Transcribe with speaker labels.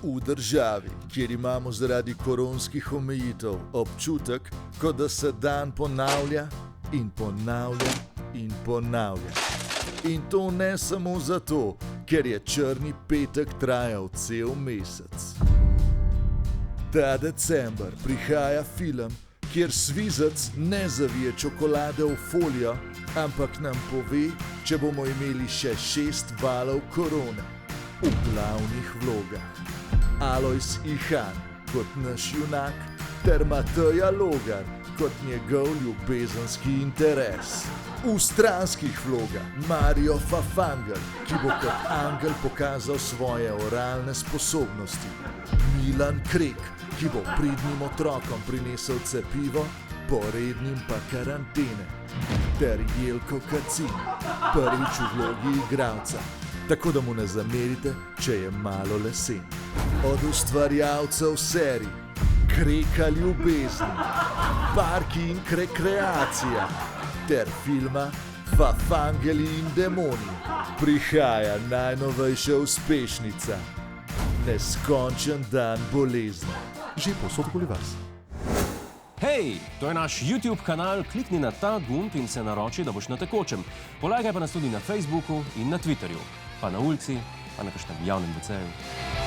Speaker 1: V državi, kjer imamo zaradi koronskih omejitev občutek, kot da se dan ponavlja in ponavlja in ponavlja. In to ne samo zato, ker je črni petek trajal cel mesec. Ta december prihaja film, kjer svizec ne zavije čokolade v folijo, ampak nam pove, če bomo imeli še 6 valov korone. V glavnih vlogah Alojz Ihan kot naš junak ter Mateja Logar kot njegov ljubezenski interes. V stranskih vlogah Mario Fafangel, ki bo kot angel pokazal svoje oralne sposobnosti. Milan Krek, ki bo pridnim otrokom prinesel cepivo, porednim pa karantene. Ter Jelko Kacin, prvič v vlogi igralca, tako da mu ne zamerite, če je malo lesen. Od ustvarjalcev serij Kreka ljubezni, Parking rekreacija ter filma Fafangeli in demoni prihaja najnovejša uspešnica Neskončen dan bolezni. Že povsod okoli vas.
Speaker 2: Hej, to je naš YouTube kanal, klikni na ta gumb in se naroči, da boš na tekočem. Polajkaj pa nas tudi na Facebooku in na Twitterju, pa na ulici, pa na kakšnem javnem WC-ju.